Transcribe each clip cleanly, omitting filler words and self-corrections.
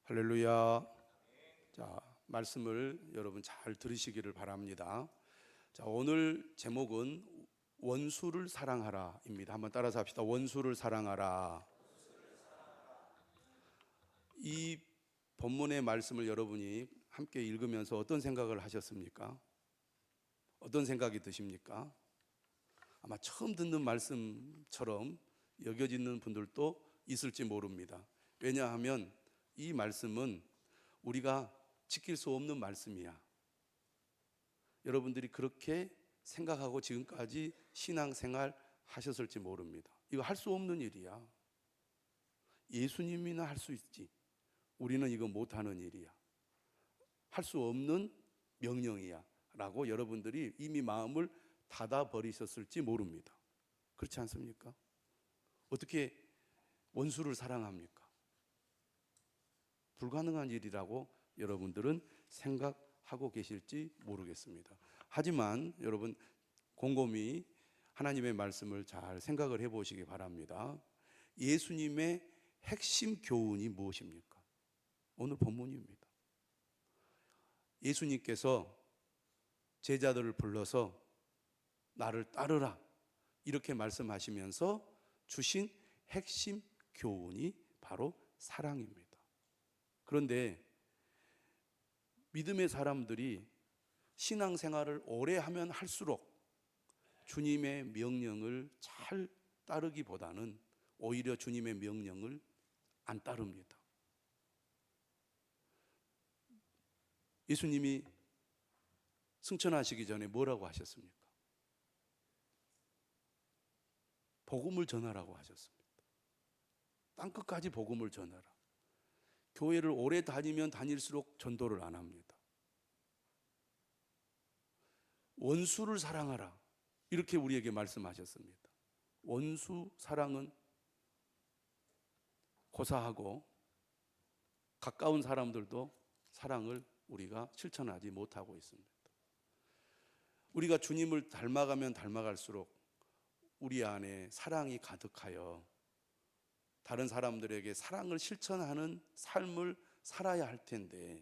할렐루야. 자, 말씀을 여러분 잘 들으시기를 바랍니다. 자, 오늘 제목은 원수를 사랑하라입니다. 한번 따라서 합시다. 원수를 사랑하라. 이 본문의 말씀을 여러분이 함께 읽으면서 어떤 생각을 하셨습니까? 어떤 생각이 드십니까? 아마 처음 듣는 말씀처럼 여겨지는 분들도 있을지 모릅니다. 왜냐하면 이 말씀은 우리가 지킬 수 없는 말씀이야. 여러분들이 그렇게 생각하고 지금까지 신앙생활 하셨을지 모릅니다. 이거 할 수 없는 일이야. 예수님이나 할 수 있지. 우리는 이거 못하는 일이야. 할 수 없는 명령이야 라고 여러분들이 이미 마음을 닫아버리셨을지 모릅니다. 그렇지 않습니까? 어떻게 원수를 사랑합니까? 불가능한 일이라고 여러분들은 생각하고 계실지 모르겠습니다. 하지만 여러분 곰곰이 하나님의 말씀을 잘 생각을 해보시기 바랍니다. 예수님의 핵심 교훈이 무엇입니까? 오늘 본문입니다. 예수님께서 제자들을 불러서 나를 따르라 이렇게 말씀하시면서 주신 핵심 교훈이 바로 사랑입니다. 그런데 믿음의 사람들이 신앙생활을 오래 하면 할수록 주님의 명령을 잘 따르기보다는 오히려 주님의 명령을 안 따릅니다. 예수님이 승천하시기 전에 뭐라고 하셨습니까? 복음을 전하라고 하셨습니다. 땅끝까지 복음을 전하라. 교회를 오래 다니면 다닐수록 전도를 안 합니다. 원수를 사랑하라 이렇게 우리에게 말씀하셨습니다. 원수 사랑은 고사하고 가까운 사람들도 사랑을 우리가 실천하지 못하고 있습니다. 우리가 주님을 닮아가면 닮아갈수록 우리 안에 사랑이 가득하여 다른 사람들에게 사랑을 실천하는 삶을 살아야 할 텐데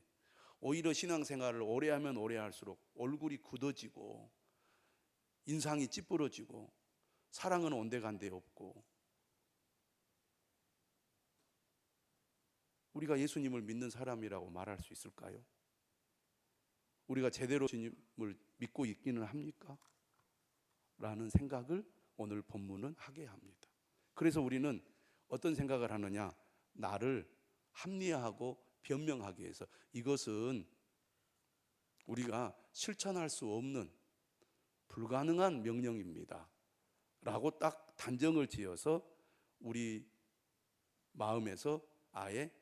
오히려 신앙생활을 오래 하면 오래 할수록 얼굴이 굳어지고 인상이 찌푸러지고 사랑은 온데간데 없고 우리가 예수님을 믿는 사람이라고 말할 수 있을까요? 우리가 제대로 주님을 믿고 있기는 합니까? 라는 생각을 오늘 본문은 하게 합니다. 그래서 우리는 어떤 생각을 하느냐? 나를 합리화하고 변명하기 위해서 이것은 우리가 실천할 수 없는 불가능한 명령입니다 라고 딱 단정을 지어서 우리 마음에서 아예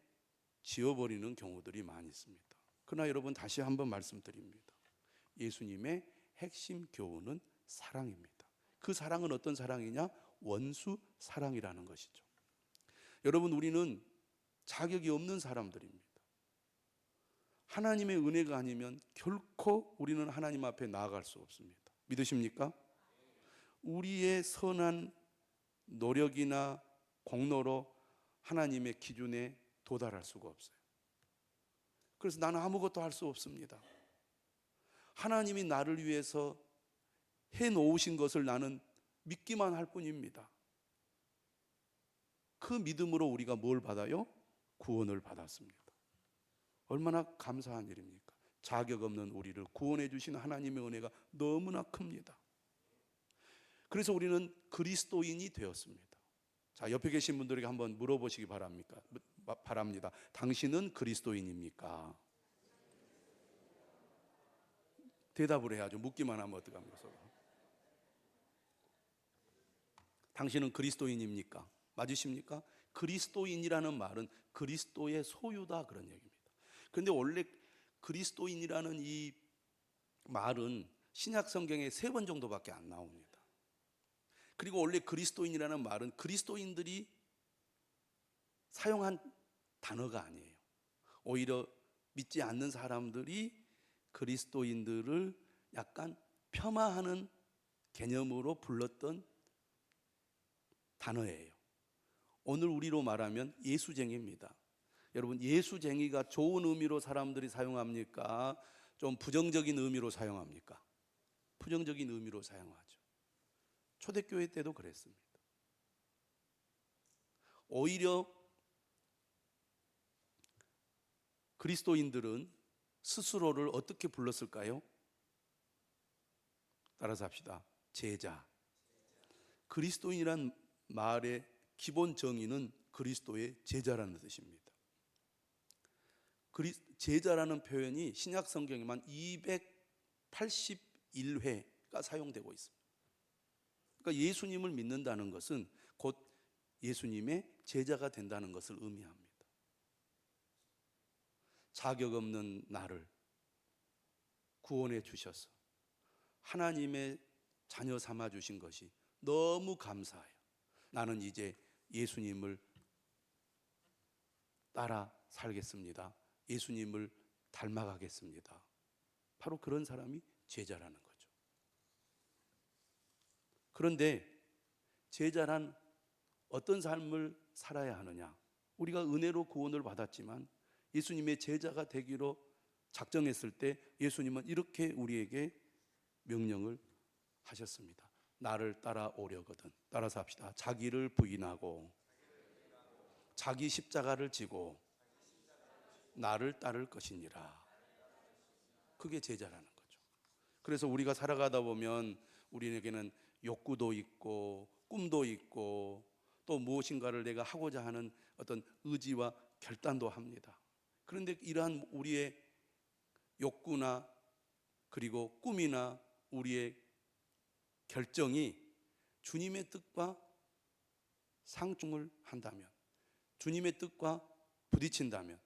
지워버리는 경우들이 많이 있습니다. 그러나 여러분 다시 한번 말씀드립니다. 예수님의 핵심 교훈은 사랑입니다. 그 사랑은 어떤 사랑이냐? 원수 사랑이라는 것이죠. 여러분 우리는 자격이 없는 사람들입니다. 하나님의 은혜가 아니면 결코 우리는 하나님 앞에 나아갈 수 없습니다. 믿으십니까? 우리의 선한 노력이나 공로로 하나님의 기준에 도달할 수가 없어요. 그래서 나는 아무것도 할 수 없습니다. 하나님이 나를 위해서 해놓으신 것을 나는 믿기만 할 뿐입니다. 그 믿음으로 우리가 뭘 받아요? 구원을 받았습니다. 얼마나 감사한 일입니까? 자격 없는 우리를 구원해 주신 하나님의 은혜가 너무나 큽니다. 그래서 우리는 그리스도인이 되었습니다. 자, 옆에 계신 분들에게 한번 물어보시기 바랍니다. 당신은 그리스도인입니까? 대답을 해야죠. 묻기만 하면 어떡합니까? 당신은 그리스도인입니까? 맞으십니까? 그리스도인이라는 말은 그리스도의 소유다 그런 얘기입니다. 그런데 원래 그리스도인이라는 이 말은 신약 성경에 3번 정도밖에 안 나옵니다. 그리고 원래 그리스도인이라는 말은 그리스도인들이 사용한 단어가 아니에요. 오히려 믿지 않는 사람들이 그리스도인들을 약간 폄하하는 개념으로 불렀던 단어예요. 오늘 우리로 말하면 예수쟁이입니다. 여러분, 예수쟁이가 좋은 의미로 사람들이 사용합니까? 좀 부정적인 의미로 사용합니까? 부정적인 의미로 사용하죠. 초대교회 때도 그랬습니다. 오히려 그리스도인들은 스스로를 어떻게 불렀을까요? 따라서 합시다. 제자. 그리스도인이란 말의 기본 정의는 그리스도의 제자라는 뜻입니다. 제자라는 표현이 신약 성경에만 281회가 사용되고 있습니다. 그러니까 예수님을 믿는다는 것은 곧 예수님의 제자가 된다는 것을 의미합니다. 자격 없는 나를 구원해 주셔서 하나님의 자녀 삼아 주신 것이 너무 감사해요. 나는 이제 예수님을 따라 살겠습니다. 예수님을 닮아가겠습니다. 바로 그런 사람이 제자라는 거죠. 그런데 제자란 어떤 삶을 살아야 하느냐? 우리가 은혜로 구원을 받았지만 예수님의 제자가 되기로 작정했을 때 예수님은 이렇게 우리에게 명령을 하셨습니다. 나를 따라오려거든. 따라서 합시다. 자기를 부인하고 자기 십자가를 지고 나를 따를 것이니라. 그게 제자라는 거죠. 그래서 우리가 살아가다 보면 우리에게는 욕구도 있고 꿈도 있고 또 무엇인가를 내가 하고자 하는 어떤 의지와 결단도 합니다. 그런데 이러한 우리의 욕구나 그리고 꿈이나 우리의 결정이 주님의 뜻과 상충을 한다면, 주님의 뜻과 부딪힌다면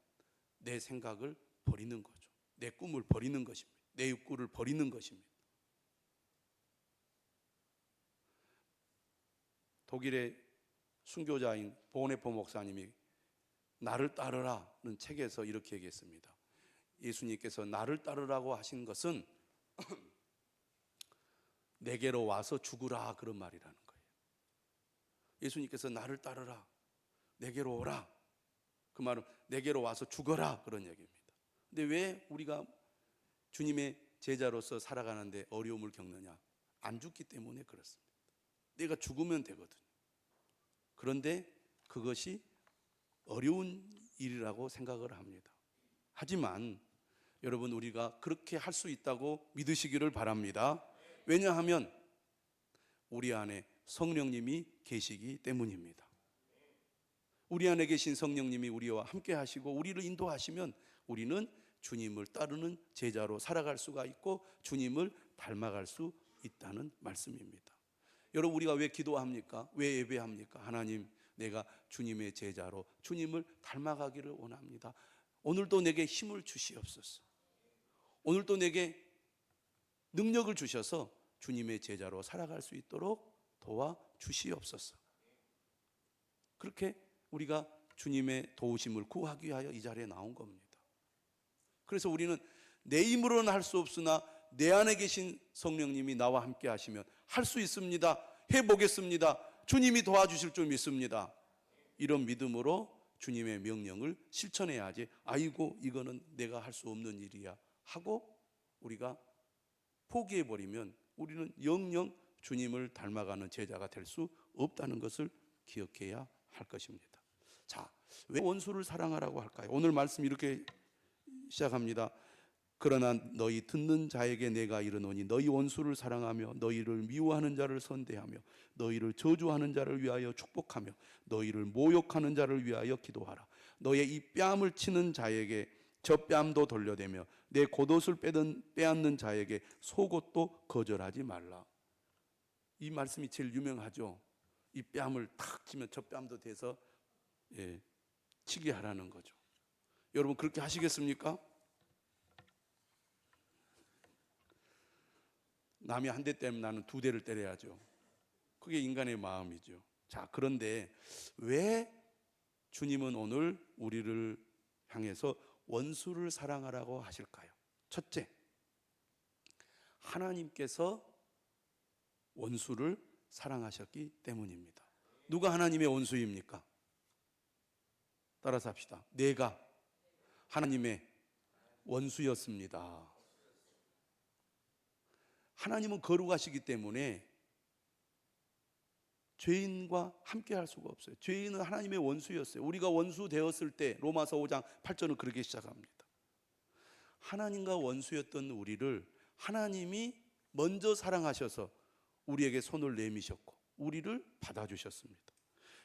내 생각을 버리는 거죠. 내 꿈을 버리는 것입니다. 내 욕구를 버리는 것입니다. 독일의 순교자인 보네포 목사님이 나를 따르라는 책에서 이렇게 얘기했습니다. 예수님께서 나를 따르라고 하신 것은 내게로 와서 죽으라 그런 말이라는 거예요. 예수님께서 나를 따르라, 내게로 오라, 그 말은 내게로 와서 죽어라 그런 얘기입니다. 근데 왜 우리가 주님의 제자로서 살아가는데 어려움을 겪느냐? 안 죽기 때문에 그렇습니다. 내가 죽으면 되거든요. 그런데 그것이 어려운 일이라고 생각을 합니다. 하지만 여러분, 우리가 그렇게 할 수 있다고 믿으시기를 바랍니다. 왜냐하면 우리 안에 성령님이 계시기 때문입니다. 우리 안에 계신 성령님이 우리와 함께 하시고 우리를 인도하시면 우리는 주님을 따르는 제자로 살아갈 수가 있고 주님을 닮아갈 수 있다는 말씀입니다. 여러분, 우리가 왜 기도합니까? 왜 예배합니까? 하나님, 내가 주님의 제자로 주님을 닮아가기를 원합니다. 오늘도 내게 힘을 주시옵소서. 오늘도 내게 능력을 주셔서 주님의 제자로 살아갈 수 있도록 도와주시옵소서. 그렇게 우리가 주님의 도우심을 구하기 위하여 이 자리에 나온 겁니다. 그래서 우리는 내 힘으로는 할 수 없으나 내 안에 계신 성령님이 나와 함께 하시면 할 수 있습니다. 해보겠습니다. 주님이 도와주실 줄 믿습니다. 이런 믿음으로 주님의 명령을 실천해야지, 아이고 이거는 내가 할 수 없는 일이야 하고 우리가 포기해버리면 우리는 영영 주님을 닮아가는 제자가 될 수 없다는 것을 기억해야 할 것입니다. 자, 왜 원수를 사랑하라고 할까요? 오늘 말씀 이렇게 시작합니다. 그러나 너희 듣는 자에게 내가 이르노니 너희 원수를 사랑하며 너희를 미워하는 자를 선대하며 너희를 저주하는 자를 위하여 축복하며 너희를 모욕하는 자를 위하여 기도하라. 너의 이 뺨을 치는 자에게 저 뺨도 돌려대며 내 겉옷을 빼앗는 자에게 속옷도 거절하지 말라. 이 말씀이 제일 유명하죠. 이 뺨을 탁 치면 저 뺨도 대서 치게 하라는 거죠. 여러분, 그렇게 하시겠습니까? 남이 한 대 때면 나는 두 대를 때려야죠. 그게 인간의 마음이죠. 자, 그런데 왜 주님은 오늘 우리를 향해서 원수를 사랑하라고 하실까요? 첫째, 하나님께서 원수를 사랑하셨기 때문입니다. 누가 하나님의 원수입니까? 따라서 합시다. 내가 하나님의 원수였습니다. 하나님은 거룩하시기 때문에 죄인과 함께 할 수가 없어요. 죄인은 하나님의 원수였어요. 우리가 원수 되었을 때 로마서 5장 8절은 그렇게 시작합니다. 하나님과 원수였던 우리를 하나님이 먼저 사랑하셔서 우리에게 손을 내미셨고 우리를 받아주셨습니다.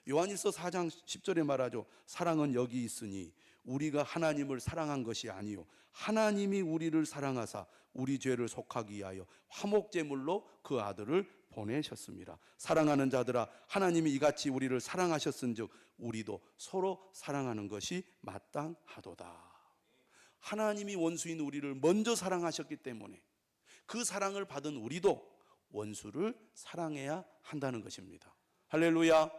요한일서 4장 10절에 말하죠. 사랑은 여기 있으니 우리가 하나님을 사랑한 것이 아니요 하나님이 우리를 사랑하사 우리 죄를 속하기 위하여 화목제물로 그 아들을 보내셨습니다. 사랑하는 자들아 하나님이 이같이 우리를 사랑하셨은즉 우리도 서로 사랑하는 것이 마땅하도다. 하나님이 원수인 우리를 먼저 사랑하셨기 때문에 그 사랑을 받은 우리도 원수를 사랑해야 한다는 것입니다. 할렐루야.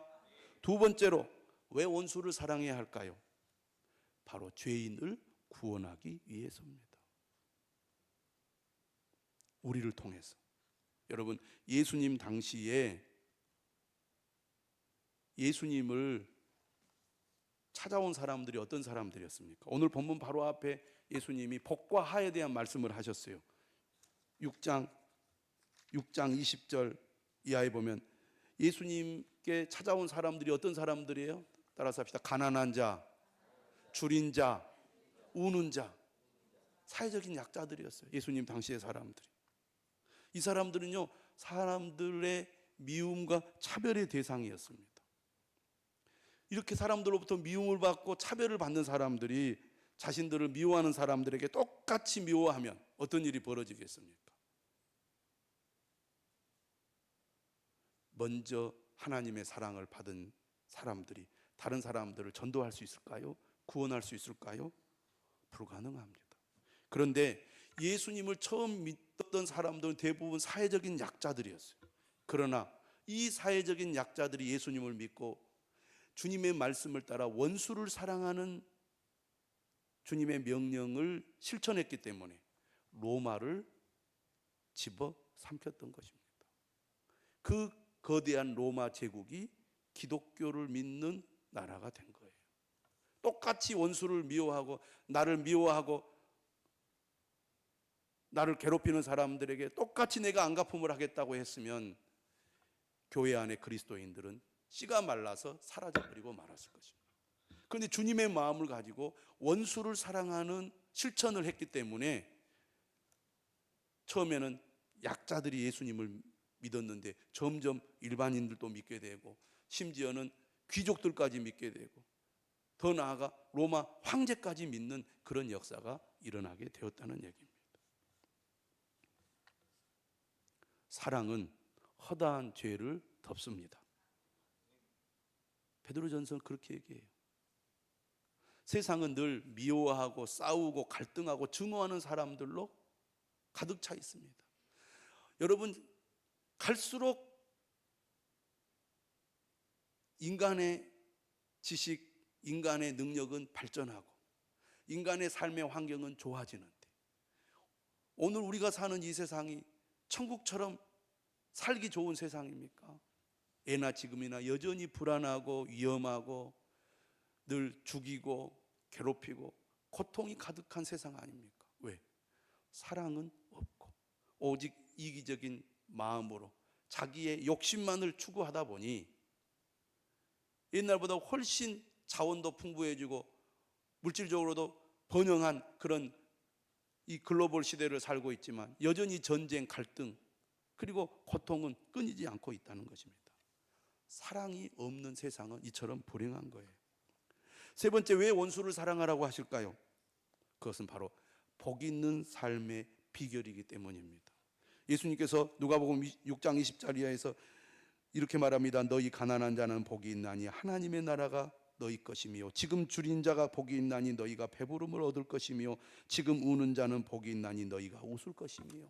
두 번째로 왜 원수를 사랑해야 할까요? 바로 죄인을 구원하기 위해서입니다. 우리를 통해서. 여러분, 예수님 당시에 예수님을 찾아온 사람들이 어떤 사람들이었습니까? 오늘 본문 바로 앞에 예수님이 복과 하에 대한 말씀을 하셨어요. 6장 20절 이하에 보면 예수님께 찾아온 사람들이 어떤 사람들이에요? 따라서 합시다. 가난한 자, 줄인 자, 우는 자, 사회적인 약자들이었어요. 예수님 당시의 사람들이. 이 사람들은요, 사람들의 미움과 차별의 대상이었습니다. 이렇게 사람들로부터 미움을 받고 차별을 받는 사람들이 자신들을 미워하는 사람들에게 똑같이 미워하면 어떤 일이 벌어지겠습니까? 먼저 하나님의 사랑을 받은 사람들이 다른 사람들을 전도할 수 있을까요? 구원할 수 있을까요? 불가능합니다. 그런데 예수님을 처음 믿었던 사람들은 대부분 사회적인 약자들이었어요. 그러나 이 사회적인 약자들이 예수님을 믿고 주님의 말씀을 따라 원수를 사랑하는 주님의 명령을 실천했기 때문에 로마를 집어삼켰던 것입니다. 그 거대한 로마 제국이 기독교를 믿는 나라가 된 거예요. 똑같이 원수를 미워하고 나를 미워하고 나를 괴롭히는 사람들에게 똑같이 내가 안갚음을 하겠다고 했으면 교회 안에 그리스도인들은 씨가 말라서 사라져버리고 말았을 것입니다. 그런데 주님의 마음을 가지고 원수를 사랑하는 실천을 했기 때문에 처음에는 약자들이 예수님을 믿었는데 점점 일반인들도 믿게 되고 심지어는 귀족들까지 믿게 되고 더 나아가 로마 황제까지 믿는 그런 역사가 일어나게 되었다는 얘기입니다. 사랑은 허다한 죄를 덮습니다. 베드로전서는 그렇게 얘기해요. 세상은 늘 미워하고 싸우고 갈등하고 증오하는 사람들로 가득 차 있습니다. 여러분, 갈수록 인간의 지식, 인간의 능력은 발전하고 인간의 삶의 환경은 좋아지는데 오늘 우리가 사는 이 세상이 천국처럼 살기 좋은 세상입니까? 예나 지금이나 여전히 불안하고 위험하고 늘 죽이고 괴롭히고 고통이 가득한 세상 아닙니까? 왜? 사랑은 없고 오직 이기적인 마음으로 자기의 욕심만을 추구하다 보니 옛날보다 훨씬 자원도 풍부해지고 물질적으로도 번영한 그런 이 글로벌 시대를 살고 있지만 여전히 전쟁, 갈등 그리고 고통은 끊이지 않고 있다는 것입니다. 사랑이 없는 세상은 이처럼 불행한 거예요. 세 번째, 왜 원수를 사랑하라고 하실까요? 그것은 바로 복 있는 삶의 비결이기 때문입니다. 예수님께서 누가복음 6장 20절 이하에서 이렇게 말합니다. 너희 가난한 자는 복이 있나니 하나님의 나라가 너희 것이며 지금 줄인 자가 복이 있나니 너희가 배부름을 얻을 것이며 지금 우는 자는 복이 있나니 너희가 웃을 것이며.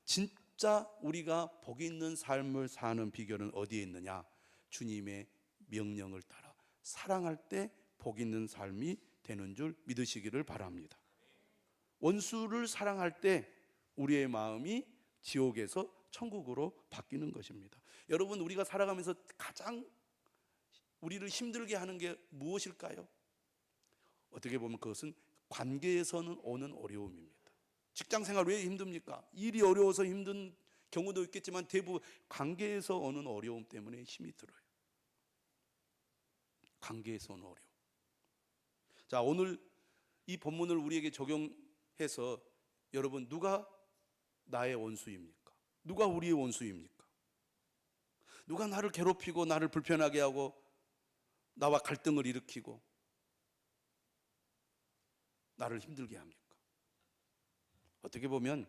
진짜 우리가 복 있는 삶을 사는 비결은 어디에 있느냐? 주님의 명령을 따라 사랑할 때 복 있는 삶이 되는 줄 믿으시기를 바랍니다. 원수를 사랑할 때 우리의 마음이 지옥에서 천국으로 바뀌는 것입니다. 여러분, 우리가 살아가면서 가장 우리를 힘들게 하는 게 무엇일까요? 어떻게 보면 그것은 관계에서는 오는 어려움입니다. 직장 생활 왜 힘듭니까? 일이 어려워서 힘든 경우도 있겠지만 대부분 관계에서 오는 어려움 때문에 힘이 들어요. 관계에서 오는 어려움. 자, 오늘 이 본문을 우리에게 적용해서 여러분, 누가 나의 원수입니까? 누가 우리의 원수입니까? 누가 나를 괴롭히고 나를 불편하게 하고 나와 갈등을 일으키고 나를 힘들게 합니까? 어떻게 보면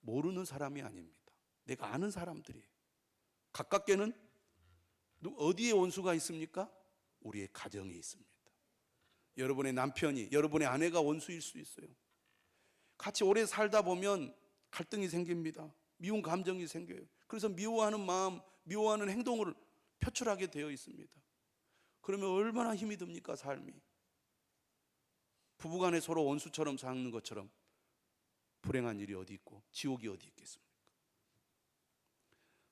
모르는 사람이 아닙니다. 내가 아는 사람들이에요. 가깝게는 어디에 원수가 있습니까? 우리의 가정에 있습니다. 여러분의 남편이, 여러분의 아내가 원수일 수 있어요. 같이 오래 살다 보면 갈등이 생깁니다. 미운 감정이 생겨요. 그래서 미워하는 마음, 미워하는 행동을 표출하게 되어 있습니다. 그러면 얼마나 힘이 듭니까, 삶이? 부부간에 서로 원수처럼 사는 것처럼 불행한 일이 어디 있고 지옥이 어디 있겠습니까?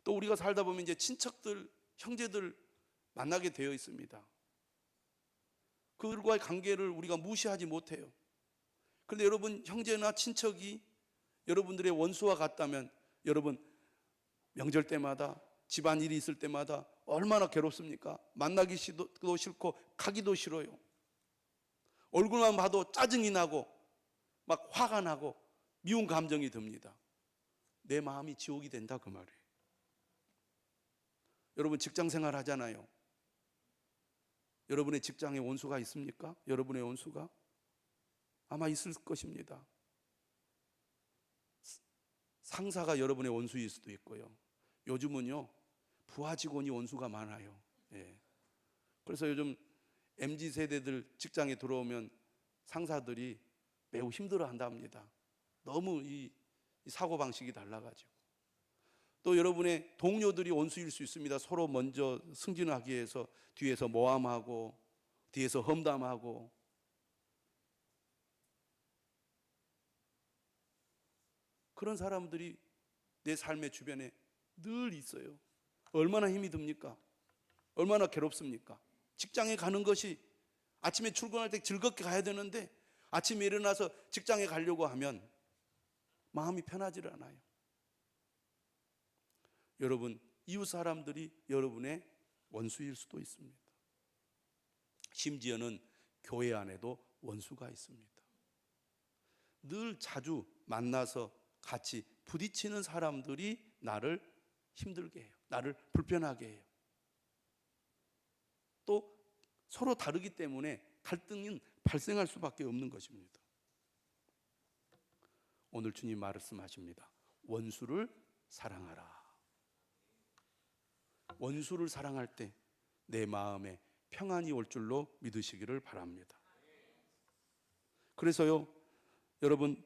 또 우리가 살다 보면 이제 친척들, 형제들 만나게 되어 있습니다. 그들과의 관계를 우리가 무시하지 못해요. 그런데 여러분, 형제나 친척이 여러분들의 원수와 같다면 여러분, 명절 때마다 집안일이 있을 때마다 얼마나 괴롭습니까? 만나기도 싫고 가기도 싫어요. 얼굴만 봐도 짜증이 나고 막 화가 나고 미운 감정이 듭니다. 내 마음이 지옥이 된다, 그 말이에요. 여러분, 직장 생활 하잖아요. 여러분의 직장에 원수가 있습니까? 여러분의 원수가? 아마 있을 것입니다. 상사가 여러분의 원수일 수도 있고요. 요즘은요, 부하 직원이 원수가 많아요. 예. 그래서 요즘 MZ세대들 직장에 들어오면 상사들이 매우 힘들어 한답니다. 너무 이 사고방식이 달라가지고. 또 여러분의 동료들이 원수일 수 있습니다. 서로 먼저 승진하기 위해서 뒤에서 모함하고 뒤에서 험담하고. 그런 사람들이 내 삶의 주변에 늘 있어요. 얼마나 힘이 듭니까? 얼마나 괴롭습니까? 직장에 가는 것이, 아침에 출근할 때 즐겁게 가야 되는데 아침에 일어나서 직장에 가려고 하면 마음이 편하지 않아요. 여러분, 이웃 사람들이 여러분의 원수일 수도 있습니다. 심지어는 교회 안에도 원수가 있습니다. 늘 자주 만나서 같이 부딪히는 사람들이 나를 힘들게 해요. 나를 불편하게 해요. 또 서로 다르기 때문에 갈등은 발생할 수밖에 없는 것입니다. 오늘 주님 말씀하십니다. 원수를 사랑하라. 원수를 사랑할 때 내 마음에 평안이 올 줄로 믿으시기를 바랍니다. 그래서요, 여러분,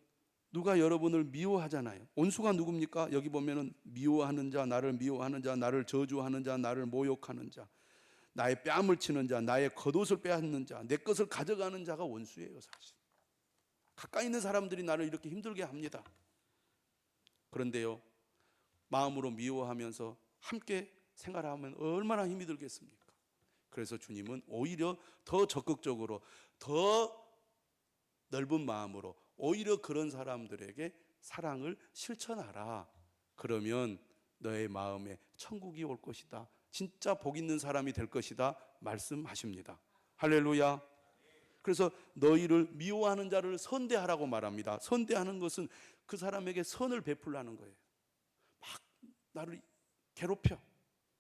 누가 여러분을 미워하잖아요. 원수가 누굽니까? 여기 보면은 미워하는 자, 나를 미워하는 자, 나를 저주하는 자, 나를 모욕하는 자, 나의 뺨을 치는 자, 나의 겉옷을 빼앗는 자, 내 것을 가져가는 자가 원수예요, 사실. 가까이 있는 사람들이 나를 이렇게 힘들게 합니다. 그런데요, 마음으로 미워하면서 함께 생활하면 얼마나 힘이 들겠습니까? 그래서 주님은 오히려 더 적극적으로, 더 넓은 마음으로 오히려 그런 사람들에게 사랑을 실천하라. 그러면 너의 마음에 천국이 올 것이다. 진짜 복 있는 사람이 될 것이다. 말씀하십니다. 할렐루야. 그래서 너희를 미워하는 자를 선대하라고 말합니다. 선대하는 것은 그 사람에게 선을 베풀라는 거예요. 막 나를 괴롭혀.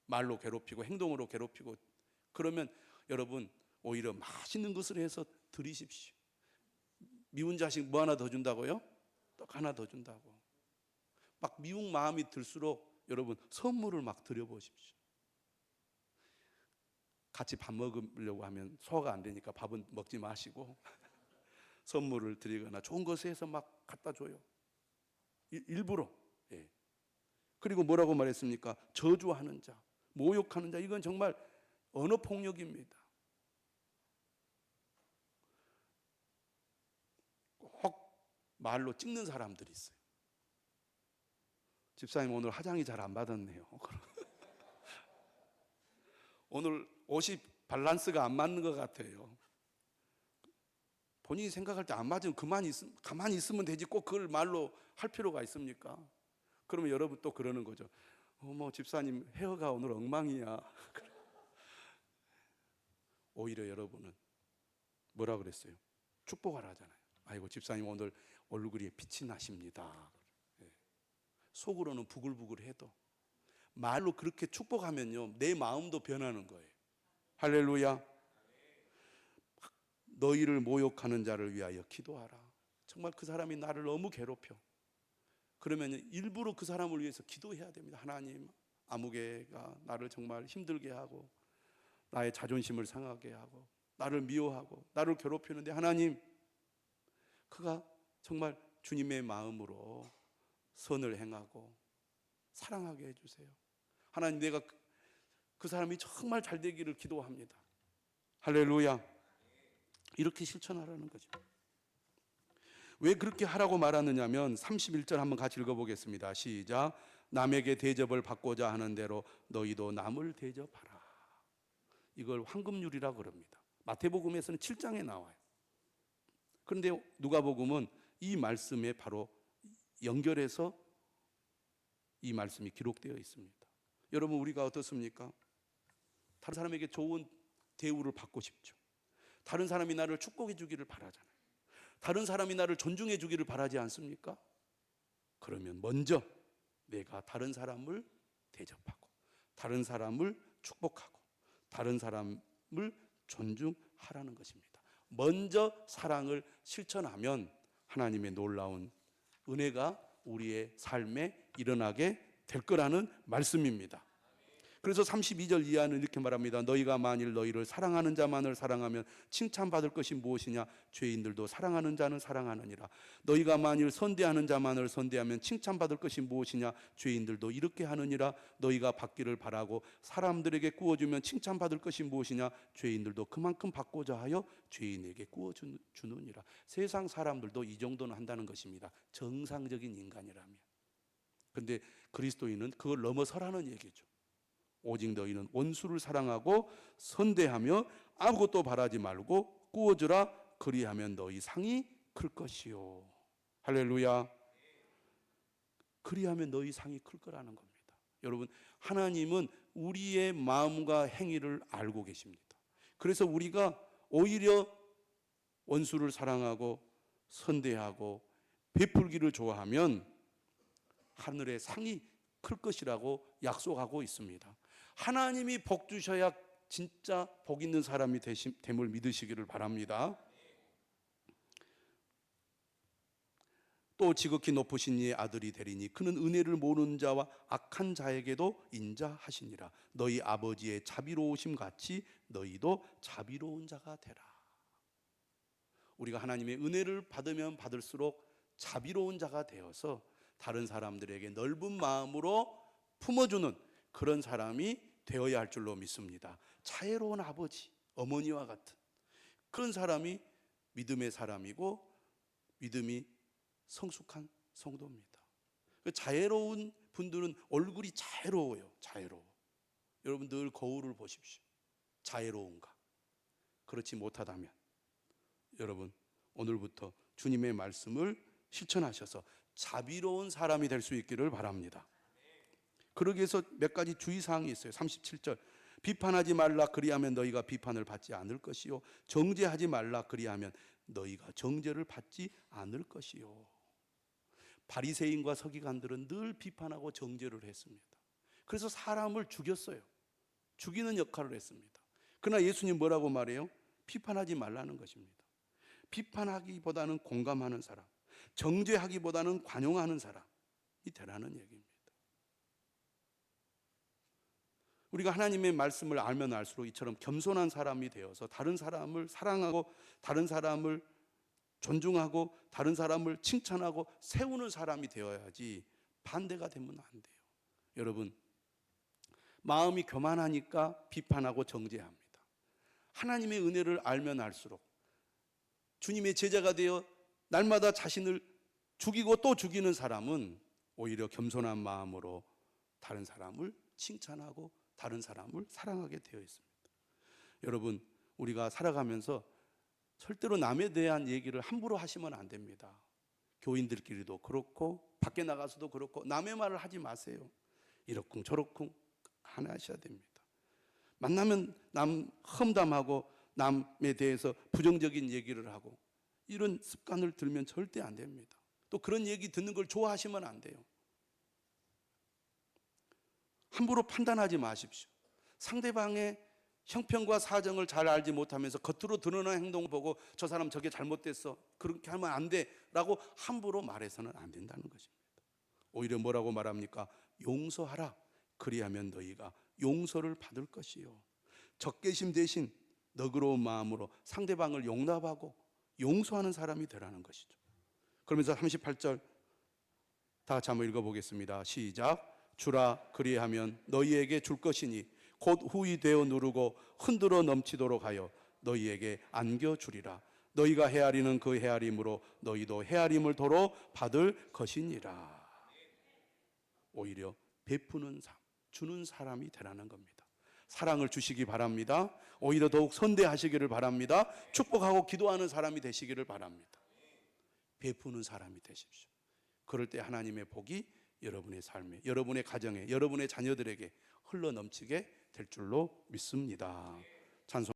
말로 괴롭히고 행동으로 괴롭히고. 그러면 여러분, 오히려 맛있는 것을 해서 드리십시오. 미운 자식 뭐 하나 더 준다고요? 떡 하나 더 준다고. 막 미운 마음이 들수록 여러분, 선물을 막 드려보십시오. 같이 밥 먹으려고 하면 소화가 안 되니까 밥은 먹지 마시고 선물을 드리거나 좋은 것을 해서 막 갖다 줘요. 일부러. 예. 그리고 뭐라고 말했습니까? 저주하는 자, 모욕하는 자, 이건 정말 언어폭력입니다. 꼭 말로 찍는 사람들이 있어요. 집사님, 오늘 화장이 잘 안 받았네요. 오늘 옷이 밸런스가 안 맞는 것 같아요. 본인이 생각할 때 안 맞으면 가만히 있으면 되지 꼭 그걸 말로 할 필요가 있습니까? 그러면 여러분 또 그러는 거죠. 어머 집사님 헤어가 오늘 엉망이야. 오히려 여러분은 뭐라 그랬어요? 축복하라 하잖아요. 아이고 집사님 오늘 얼굴이 빛이 나십니다. 속으로는 부글부글해도 말로 그렇게 축복하면요 내 마음도 변하는 거예요. 할렐루야. 너희를 모욕하는 자를 위하여 기도하라. 정말 그 사람이 나를 너무 괴롭혀. 그러면 일부러 그 사람을 위해서 기도해야 됩니다. 하나님, 아무개가 나를 정말 힘들게 하고 나의 자존심을 상하게 하고 나를 미워하고 나를 괴롭히는데 하나님, 그가 정말 주님의 마음으로 선을 행하고 사랑하게 해주세요. 하나님, 내가 그 사람이 정말 잘 되기를 기도합니다. 할렐루야. 이렇게 실천하라는 거죠. 왜 그렇게 하라고 말하느냐면 31절 한번 같이 읽어보겠습니다. 시작. 남에게 대접을 받고자 하는 대로 너희도 남을 대접하라. 이걸 황금률이라고 그럽니다. 마태복음에서는 7장에 나와요. 그런데 누가복음은 이 말씀에 바로 연결해서 이 말씀이 기록되어 있습니다. 여러분, 우리가 어떻습니까? 다른 사람에게 좋은 대우를 받고 싶죠. 다른 사람이 나를 축복해 주기를 바라잖아요. 다른 사람이 나를 존중해 주기를 바라지 않습니까? 그러면 먼저 내가 다른 사람을 대접하고 다른 사람을 축복하고 다른 사람을 존중하라는 것입니다. 먼저 사랑을 실천하면 하나님의 놀라운 은혜가 우리의 삶에 일어나게 될 거라는 말씀입니다. 그래서 32절 이하는 이렇게 말합니다. 너희가 만일 너희를 사랑하는 자만을 사랑하면 칭찬받을 것이 무엇이냐? 죄인들도 사랑하는 자는 사랑하느니라. 너희가 만일 선대하는 자만을 선대하면 칭찬받을 것이 무엇이냐? 죄인들도 이렇게 하느니라. 너희가 받기를 바라고 사람들에게 구워주면 칭찬받을 것이 무엇이냐? 죄인들도 그만큼 받고자 하여 죄인에게 구워주느니라. 세상 사람들도 이 정도는 한다는 것입니다. 정상적인 인간이라면. 그런데 그리스도인은 그걸 넘어서라는 얘기죠. 오직 너희는 원수를 사랑하고 선대하며 아무것도 바라지 말고 구워주라. 그리하면 너희 상이 클 것이요. 할렐루야. 그리하면 너희 상이 클 거라는 겁니다. 여러분, 하나님은 우리의 마음과 행위를 알고 계십니다. 그래서 우리가 오히려 원수를 사랑하고 선대하고 베풀기를 좋아하면 하늘의 상이 클 것이라고 약속하고 있습니다. 하나님이 복 주셔야 진짜 복 있는 사람이 됨을 믿으시기를 바랍니다. 또 지극히 높으신 이의 아들이 되리니 그는 은혜를 모르는 자와 악한 자에게도 인자하시니라. 너희 아버지의 자비로우심 같이 너희도 자비로운 자가 되라. 우리가 하나님의 은혜를 받으면 받을수록 자비로운 자가 되어서 다른 사람들에게 넓은 마음으로 품어주는 그런 사람이 되어야 할 줄로 믿습니다. 자애로운 아버지, 어머니와 같은 그런 사람이 믿음의 사람이고 믿음이 성숙한 성도입니다. 자애로운 분들은 얼굴이 자애로워요. 자애로워. 여러분 늘 거울을 보십시오. 자애로운가? 그렇지 못하다면 여러분 오늘부터 주님의 말씀을 실천하셔서 자비로운 사람이 될 수 있기를 바랍니다. 그러기 위해서 몇 가지 주의사항이 있어요. 37절 비판하지 말라. 그리하면 너희가 비판을 받지 않을 것이요. 정죄하지 말라. 그리하면 너희가 정죄를 받지 않을 것이요. 바리새인과 서기관들은 늘 비판하고 정죄를 했습니다. 그래서 사람을 죽였어요. 죽이는 역할을 했습니다. 그러나 예수님 뭐라고 말해요? 비판하지 말라는 것입니다. 비판하기보다는 공감하는 사람, 정죄하기보다는 관용하는 사람이 되라는 얘기입니다. 우리가 하나님의 말씀을 알면 알수록 이처럼 겸손한 사람이 되어서 다른 사람을 사랑하고 다른 사람을 존중하고 다른 사람을 칭찬하고 세우는 사람이 되어야지 반대가 되면 안 돼요. 여러분, 마음이 교만하니까 비판하고 정죄합니다. 하나님의 은혜를 알면 알수록 주님의 제자가 되어 날마다 자신을 죽이고 또 죽이는 사람은 오히려 겸손한 마음으로 다른 사람을 칭찬하고 다른 사람을 사랑하게 되어 있습니다. 여러분, 우리가 살아가면서 절대로 남에 대한 얘기를 함부로 하시면 안 됩니다. 교인들끼리도 그렇고 밖에 나가서도 그렇고 남의 말을 하지 마세요. 이러쿵 저러쿵 하나 하셔야 됩니다. 만나면 남 험담하고 남에 대해서 부정적인 얘기를 하고 이런 습관을 들면 절대 안 됩니다. 또 그런 얘기 듣는 걸 좋아하시면 안 돼요. 함부로 판단하지 마십시오. 상대방의 형편과 사정을 잘 알지 못하면서 겉으로 드러나는 행동을 보고 저 사람 저게 잘못됐어, 그렇게 하면 안 돼 라고 함부로 말해서는 안 된다는 것입니다. 오히려 뭐라고 말합니까? 용서하라. 그리하면 너희가 용서를 받을 것이요. 적개심 대신 너그러운 마음으로 상대방을 용납하고 용서하는 사람이 되라는 것이죠. 그러면서 38절 다 같이 한번 읽어보겠습니다. 시작. 주라 그리하면 너희에게 줄 것이니 곧 후히 되어 누르고 흔들어 넘치도록 하여 너희에게 안겨주리라. 너희가 헤아리는 그 헤아림으로 너희도 헤아림을 도로 받을 것이니라. 오히려 베푸는 삶, 주는 사람이 되라는 겁니다. 사랑을 주시기 바랍니다. 오히려 더욱 선대하시기를 바랍니다. 축복하고 기도하는 사람이 되시기를 바랍니다. 베푸는 사람이 되십시오. 그럴 때 하나님의 복이 여러분의 삶에, 여러분의 가정에, 여러분의 자녀들에게 흘러넘치게 될 줄로 믿습니다. 찬송